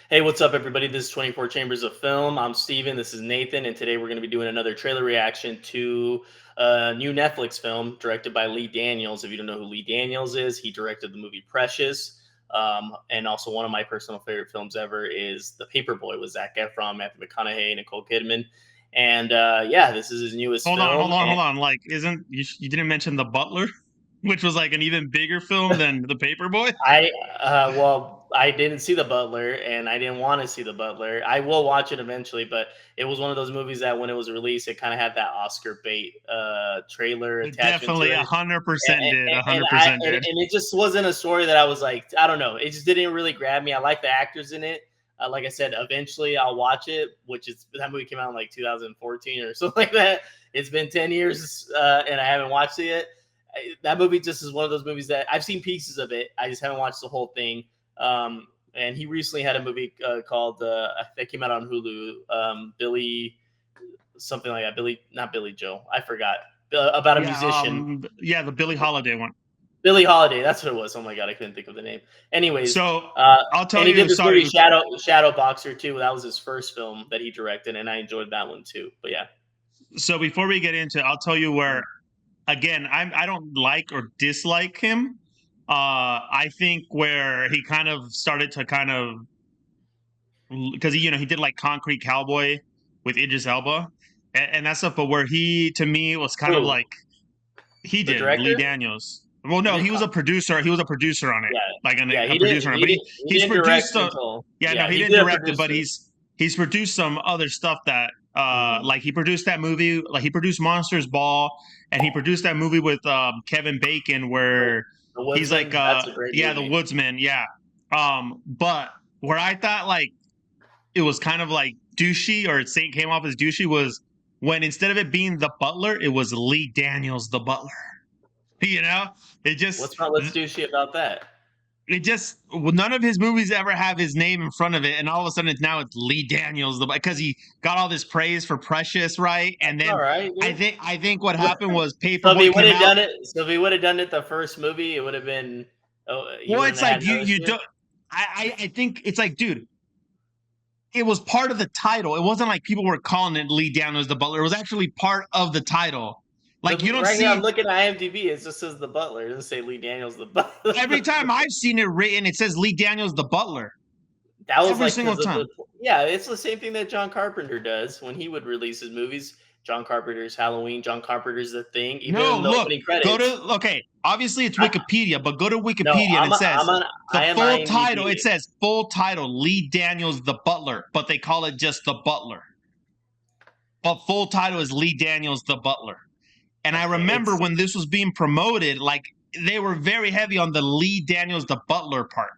Hey, what's up, everybody? This is 24 Chambers of Film. I'm Steven. This is Nathan. And today we're going to be doing another trailer reaction to a new Netflix film directed by Lee Daniels. If you don't know who Lee Daniels is, he directed the movie Precious. And also, one of my personal favorite films ever is The Paperboy with Zac Efron, Matthew McConaughey, Nicole Kidman. And yeah, this is his newest Hold on, film. hold on, And hold on. Like, isn't you didn't mention The Butler, which was like an even bigger film than The Paperboy? I didn't see The Butler, and I didn't want to see The Butler. I will watch it eventually, but it was one of those movies that when it was released, it kind of had that Oscar bait trailer It attached into definitely it, 100% did, and I 100% did. and it just wasn't a story that I was like, I don't know, it just didn't really grab me. I like the actors in it. Like I said, eventually I'll watch it, which is that movie came out in like 2014 or something like that. It's been 10 years, and I haven't watched it yet. That movie just is one of those movies that I've seen pieces of it. I just haven't watched the whole thing. And he recently had a movie called that came out on Hulu. Billy, something like that. Billy, not Billy Joe. I forgot. About a musician. Yeah, the Billie Holiday one. Billy Holiday. That's what it was. Oh my god, I couldn't think of the name. Anyways, So uh, I'll tell and he you, did this movie sorry. Shadow Boxer too. That was his first film that he directed, and I enjoyed that one too. But yeah. So before we get into it, I'll tell you where again I don't like or dislike him. I think where he kind of started to kind of because he did like Concrete Cowboy with Idris Elba and that stuff, but where he to me was kind of Who? like he The did Lee director? Daniels. Well, He no, did. he was a producer. He was a producer on it, Yeah, like yeah. a producer on it. But He he's didn't direct produced. until Yeah, no, yeah. he He didn't did a direct it, but producer. he's produced some other stuff that Mhm. like he produced that movie. Like he produced Monsters Ball, and he produced that movie with Kevin Bacon The, where the he's like Woodsman. That's a great yeah, the movie. Woodsman. Yeah. But where I thought like it was kind of like douchey or it came off as douchey was when instead of it being the butler, it was Lee Daniels the butler. You know, it just What's douchey about that? well, none of his movies ever have his name in front of it, and all of a sudden it's Lee Daniels the because he got all this praise for Precious, right? And All then right, dude. I think what happened was So if he Paperboy would came have out. done it, the first movie, it would have been. Oh, you Well, wouldn't it's have had like no you issue. don't. I think it's like, dude, it was part of the title. It wasn't like people were calling it Lee Daniels the Butler. It was actually part of the title. Like you don't Right here, I'm see looking at IMDb. It just says the Butler. It doesn't say Lee Daniels the every Butler. time I've seen it written, it says Lee Daniels the Butler That was every like single because of the time. yeah. It's the same thing that John Carpenter does when he would release his movies. John Carpenter's Halloween. John Carpenter's The Thing. Even No, in the look, opening go credits. to okay. Obviously, it's I, Wikipedia, but go to no, Wikipedia and it I'm says on. the I am full title. IMDb. It says full title Lee Daniels the Butler, but they call it just the Butler. But full title is Lee Daniels the Butler. And I Okay, remember it's when this was being promoted, like they were very heavy on the Lee Daniels the Butler part.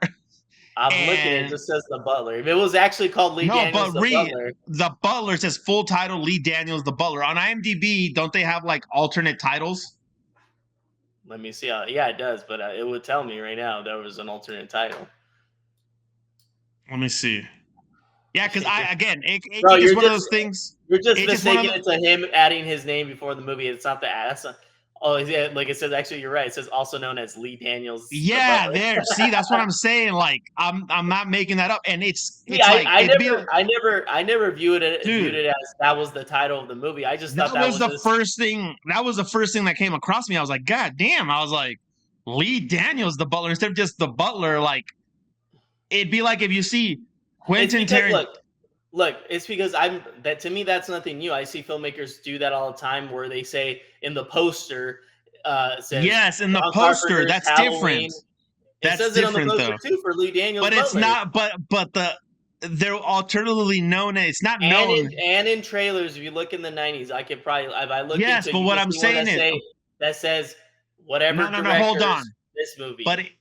I'm looking. It And just says the Butler. If it was actually called Lee no, Daniels but the Butler, the Butler says full title Lee Daniels the Butler. On IMDb, don't they have like alternate titles? let me see. Yeah, it does, but it would tell me right now there was an alternate title. Let me see. Yeah, because I again, Bro, it's just one of those things. you're just It's just one of mistaking the it to him adding his name before the movie. It's not the that's not, oh yeah, like it says. Actually, you're right. It says also known as Lee Daniels the yeah, Butler. there. See, that's what I'm saying. Like, I'm not making that up, and See, it's like it'd be I never viewed dude. it as that was the title of the movie. I just thought That that was was the this. first thing. That was the first thing that came across me. I was like, God damn! I was like, Lee Daniels the Butler instead of just the Butler. Like, it'd be like if you see It's Quentin because Tarantino. look, it's because I'm that to me that's nothing new. I see filmmakers do that all the time where they say in the poster it says Yes, in the John poster, Carpenter's that's different. Halloween. It That's says it on the different poster though. too for Lee Daniels But it's Butler. not. But they're alternatively known. It's not known. And in trailers, if you look in the '90s, I could probably if I look Yes, into it, but you what can I'm see one saying is, that says whatever no. Hold on. directors this But movie.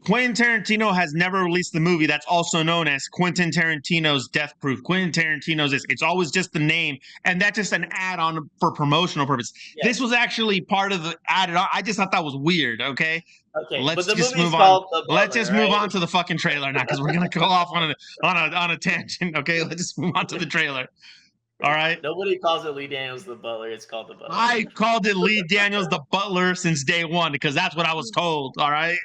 Quentin Tarantino has never released the movie that's also known as Quentin Tarantino's Death Proof. Quentin Tarantino's it's always just the name, and that's just an add-on for promotional purpose. This Yes. was actually part of the added on. I just thought that was weird. Okay, Okay, but let's the just movie is move on. called The Let's Butler, just move right? on to the fucking trailer now because we're gonna go off on a tangent. Okay, let's just move on to the trailer. All right. Nobody calls it Lee Daniels the Butler. It's called the Butler. I called it Lee Daniels the Butler since day one because that's what I was told. All right.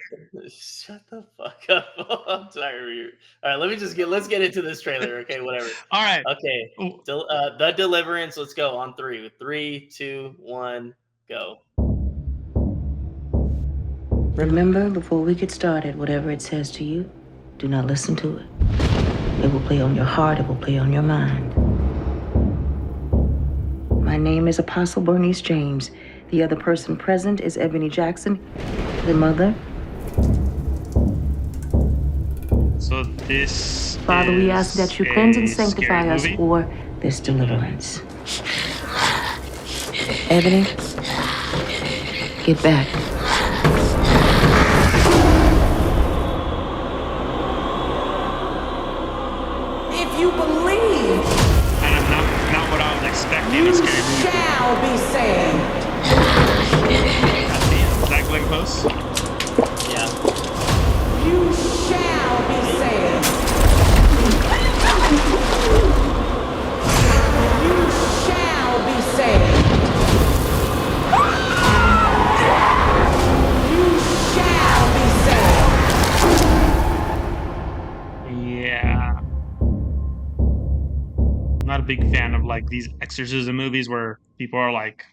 Shut the fuck up. I'm tired of you. All right, let's get into this trailer. Okay, whatever. All right. Okay, the Deliverance. Let's go on three. 3, 2, 1, go. Remember, before we get started, whatever it says to you, do not listen to it. It will play on your heart, it will play on your mind. My name is Apostle Bernice James. The other person present is Ebony Jackson, the mother. So this Father, we ask that you cleanse and sanctify us movie? for this deliverance. Ebony, get back. If you believe, Kind of not what I was expecting. you A scary movie. shall be saved. Is that Glenn Close? Yeah. You shall be saved. You shall be saved. You shall be saved. Yeah. I'm not a big fan of like these exorcism movies where people are like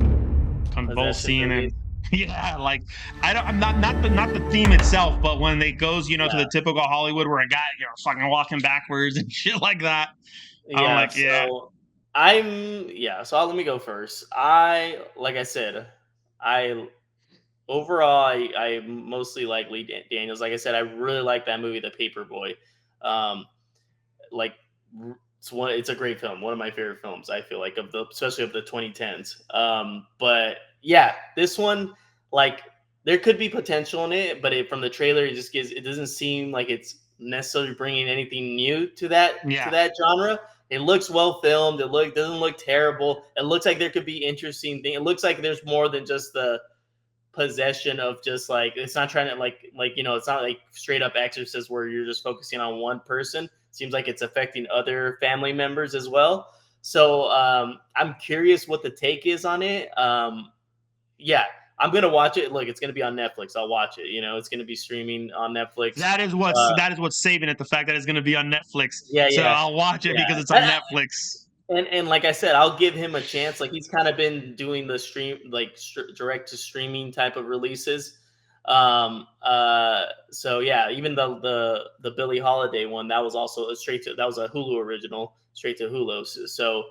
convulsing and movies. yeah, like I'm not the theme itself, but when it goes, to Yeah. the typical Hollywood where a guy, fucking walking backwards and shit like that. I'm Yeah, like, yeah. So let me go first. Like I said, I overall I mostly like Daniels. Like I said, I really like that movie, The Paperboy. Um, like it's a great film, one of my favorite films. I feel like especially of the 2010s. But yeah, this one, like, there could be potential in it, but from the trailer, it doesn't seem like it's necessarily bringing anything new to that genre. It looks well filmed. Doesn't look terrible. It looks like there could be interesting things. It looks like there's more than just the possession of just like, it's not trying to it's not like straight up exorcist where you're just focusing on one person. Seems like it's affecting other family members as well. So I'm curious what the take is on it. Yeah, I'm gonna watch it. Look, it's gonna be on Netflix. I'll watch it. It's gonna be streaming on Netflix. That is what's saving it, the fact that it's going to be on Netflix. Yeah, So yeah, I'll watch it yeah. because it's on Netflix. And like I said, I'll give him a chance. Like, he's kind of been doing the direct to streaming type of releases. So yeah, even the Billie Holiday one, that was also that was a Hulu original, straight to Hulu. So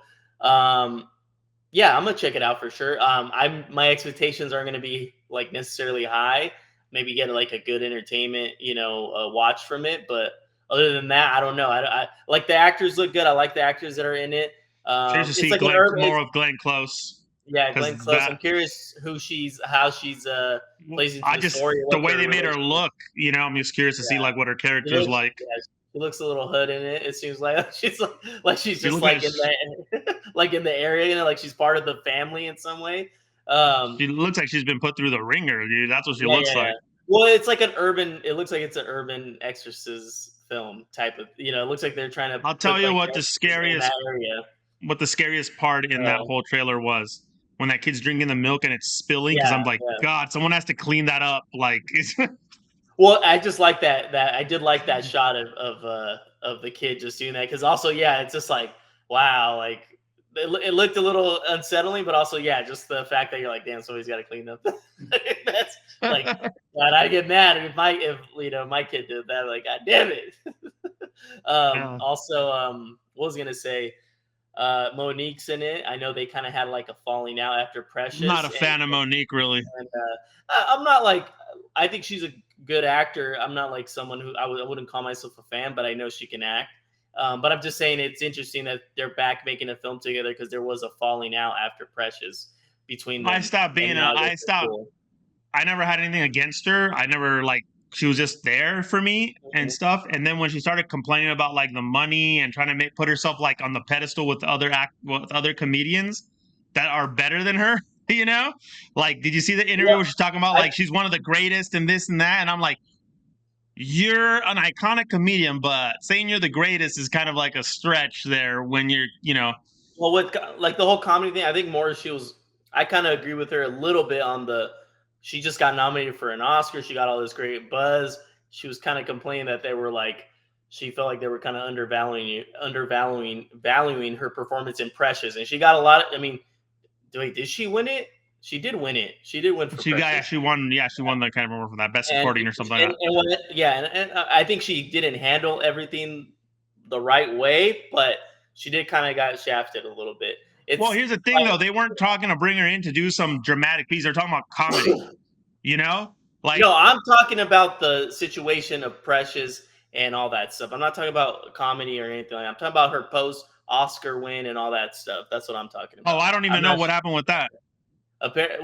yeah, I'm gonna check it out for sure. My expectations aren't gonna be like necessarily high. Maybe get like a good entertainment, watch from it. But other than that, I don't know. I like the actors look good. I like the actors that are in it. Curious to It's see like more of Glenn Close. yeah, Glenn Close. That, I'm curious how she's plays into the story. The way they made her look, I'm just curious to see like what her character is like. Yeah, she looks a little hood in it. It seems like she's she's just like in the like in the area, like she's part of the family in some way. She looks like she's been put through the ringer, dude. That's what she Yeah, looks like. Well, it's like it looks like it's an urban exorcist film type of, it looks like they're trying to. I'll tell you like what the scariest part in that whole trailer was when that kid's drinking the milk and it's spilling. Because I'm like, God, someone has to clean that up. Like, well, I just like that. I did like that shot of the kid just doing that, because also, yeah, it's just like, wow, like it looked a little unsettling, but also, yeah, just the fact that you're like, damn, somebody's got to clean up. That's like, God, I get mad if my kid did that. Like, God damn it. Also, what was I gonna say? Monique's in it. I know they kind of had like a falling out after Precious. I'm not a fan of Monique, really. And I'm not like, I think she's a good actor. I'm not like someone who I wouldn't call myself a fan, but I know she can act. But I'm just saying it's interesting that they're back making a film together, because there was a falling out after Precious between them. I never had anything against her. I never she was just there for me and stuff. And then when she started complaining about like the money and trying to put herself like on the pedestal with other comedians that are better than her, like, did you see the interview where she's talking about like she's one of the greatest and this and that? And I'm like, you're an iconic comedian, but saying you're the greatest is kind of like a stretch there when you're, Well, with like the whole comedy thing, I think more she was. I kind of agree with her a little bit on the. She just got nominated for an Oscar. She got all this great buzz. She was kind of complaining that they were like. She felt like they were kind of valuing her performance in Precious, and she got a lot. I mean, wait, did she win it? She did win it. She did win for Precious. She won. Yeah, she won the kind of for that best supporting or something like that. And I think she didn't handle everything the right way, but she did kind of got shafted a little bit. Well, here's the thing, though. They weren't talking to bring her in to do some dramatic piece. They're talking about comedy, you know? Like, no, I'm talking about the situation of Precious and all that stuff. I'm not talking about comedy or anything like that. I'm talking about her post-Oscar win and all that stuff. That's what I'm talking about. Oh, I don't even know what happened with that.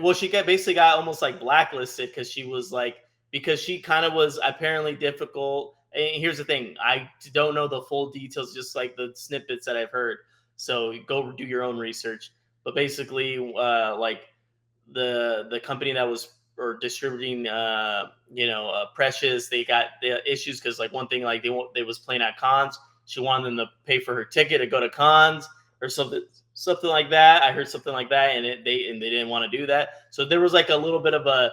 Well, she basically got almost like blacklisted because she was like, because she kind of was apparently difficult. And here's the thing, I don't know the full details, just like the snippets that I've heard. So go do your own research. But basically, like the company that was or distributing, Precious, they got the issues because like one thing, like they was playing at cons. She wanted them to pay for her ticket to go to cons or something like that. I heard something like that, and they didn't want to do that. So there was like a little bit of a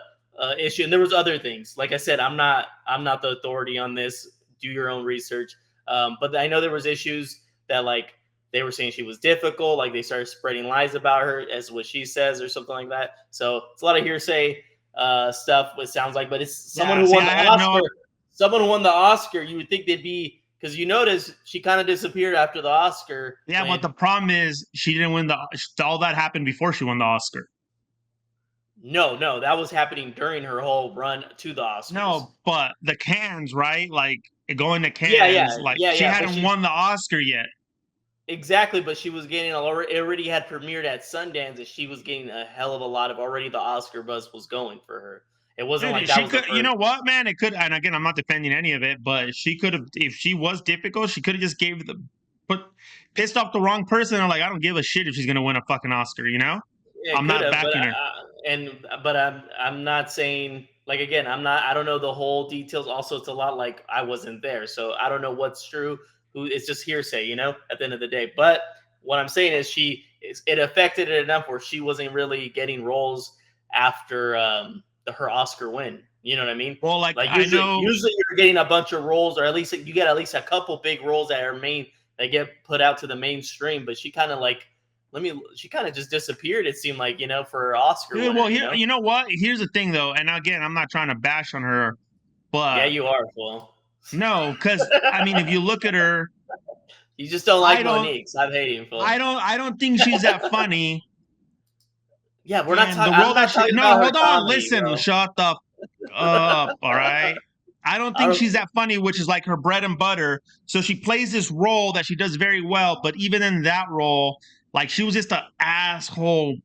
issue, and there was other things. Like I said, I'm not the authority on this. Do your own research. But I know there was issues that like they were saying she was difficult. Like they started spreading lies about her, as what she says, or something like that. So it's a lot of hearsay stuff. It sounds like, but it's someone who won the Oscar. Someone who won the Oscar. You would think they'd be. Because you notice she kind of disappeared after the Oscar. Yeah, but the problem is she didn't win all that happened before she won the Oscar. No, that was happening during her whole run to the Oscars. No, but the Cannes, right? Like going to Cannes, she hadn't won the Oscar yet. Exactly, but she was getting already had premiered at Sundance, and she was getting a hell of a lot of already the Oscar buzz was going for her. It wasn't like that she could. You know what, man? It could. And again, I'm not defending any of it, but she could have. If she was difficult, she could have just pissed off the wrong person. Or like, I don't give a shit if she's gonna win a fucking Oscar. You know? Yeah, I'm not backing her. But I'm not saying like again. I don't know the whole details. Also, it's a lot like I wasn't there, so I don't know what's true. It's just hearsay, you know. At the end of the day, but what I'm saying is it affected it enough where she wasn't really getting roles after her Oscar win. You know what I mean? Well, like usually you're getting a bunch of roles, or at least you get at least a couple big roles that get put out to the mainstream. But she kind of just disappeared. It seemed like, for her Oscar. Dude, well, you know what? Here's the thing, though, and again, I'm not trying to bash on her, but yeah, you are, Fool. No, because I mean, if you look at her, you just don't like Monique. Stop hating, Fool. I don't think she's that funny. Yeah, we're not talking. Hold on. Listen, bro. Shut the up. All right. I don't think she's that funny, which is like her bread and butter. So she plays this role that she does very well, but even in that role, like she was just an asshole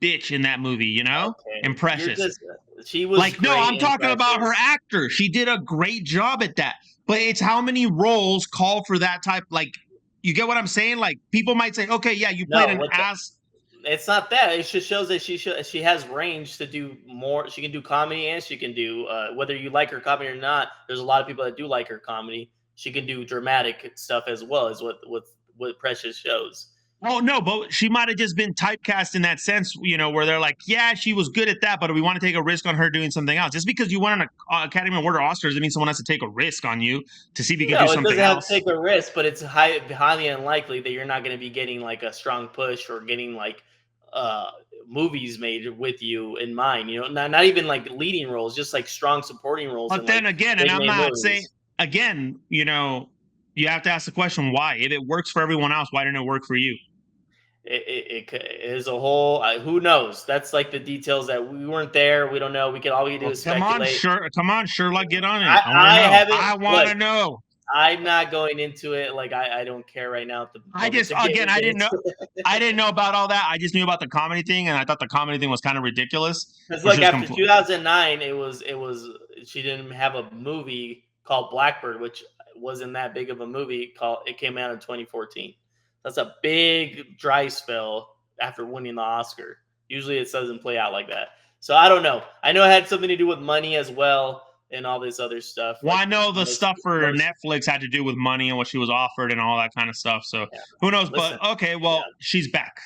bitch in that movie, you know? Okay. And Precious. She was like, no, I'm talking about her actor. She did a great job at that. But it's how many roles call for that type. Like, you get what I'm saying? Like, people might say, okay, yeah, you played an ass. It's not that. It just shows that she has range to do more. She can do comedy and she can do whether you like her comedy or not. There's a lot of people that do like her comedy. She can do dramatic stuff as well as what Precious shows. Oh no, but she might have just been typecast in that sense, where they're like, yeah, she was good at that, but we want to take a risk on her doing something else. Just because you won an Academy Award or Oscars doesn't mean someone has to take a risk on you to see if you can do something else. It doesn't have to take a risk, but it's highly unlikely that you're not going to be getting like a strong push or getting like movies made with you in mind. Not even like leading roles, just like strong supporting roles. But then again, and I'm not saying again, you have to ask the question why. If it works for everyone else, why didn't it work for you? It is a whole. Who knows? That's like the details that we weren't there. We don't know. All we can do is speculate. Come on, Sherlock, get on it. I want to know. I'm not going into it. Like I don't care right now. I didn't know about all that. I just knew about the comedy thing, and I thought the comedy thing was kind of ridiculous. Because like after 2009, it was. She didn't have a movie called Blackbird, which wasn't that big of a movie. It came out in 2014. That's a big dry spell after winning the Oscar. Usually it doesn't play out like that. So I don't know. I know it had something to do with money as well. and all this other stuff. Well, like, I know the stuff for most- Netflix had to do with money and what she was offered and all that kind of stuff. So Yeah. who knows? Listen, But okay, well, yeah. she's back.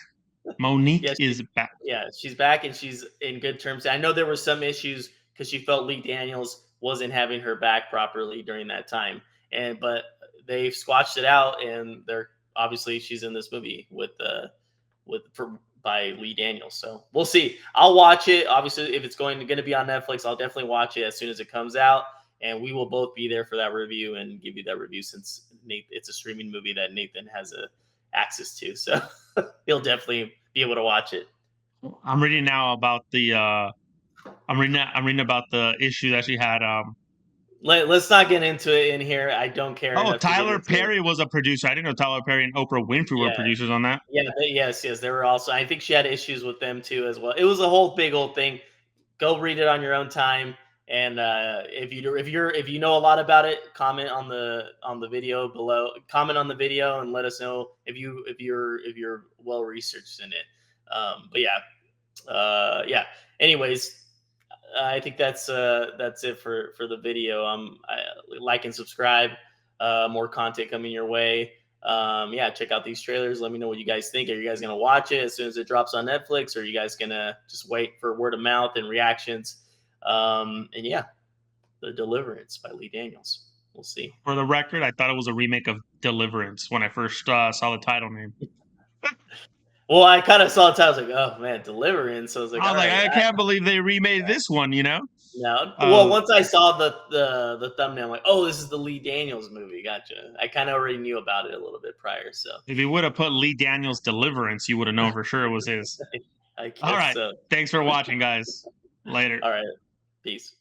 Monique Yeah, is back. Yeah, she's back and she's in good terms. I know there were some issues because she felt Lee Daniels wasn't having her back properly during that time, but they've squashed it out, and they're obviously she's in this movie by Lee Daniels. So we'll see. I'll watch it. Obviously, if it's going to be on Netflix, I'll definitely watch it as soon as it comes out, and we will both be there for that review and give you that review since it's a streaming movie that Nathan has access to. So he'll definitely be able to watch it. I'm reading now about the I'm reading about the issue that she had. Let's not get into it in here. I don't care. Oh, enough to get Tyler into Perry it. was a producer. I didn't know Tyler Perry and Oprah Winfrey were Yeah. producers on that. Yeah, yes. They were also. I think she had issues with them too as well. It was a whole big old thing. Go read it on your own time. And if you know a lot about it, comment on the video below. Comment on the video and let us know if you're well researched in it. But yeah. Anyways, I think that's it for the video. Like and subscribe. More content coming your way. Check out these trailers. Let me know what you guys think. Are you guys gonna watch it as soon as it drops on Netflix, or are you guys gonna just wait for word of mouth and reactions? The Deliverance by Lee Daniels. We'll see. For the record, I thought it was a remake of Deliverance when I first saw the title name. Well, I kind of saw the title. I was like, oh man, Deliverance. I was like, I can't believe they remade this one. You know? No. Well, once I saw the thumbnail, I'm like, oh, this is the Lee Daniels movie. Gotcha. I kind of already knew about it a little bit prior. So if you would have put Lee Daniels Deliverance, you would have known for sure it was his. I guess All right. so. Thanks for watching, guys. Later. All right. Peace.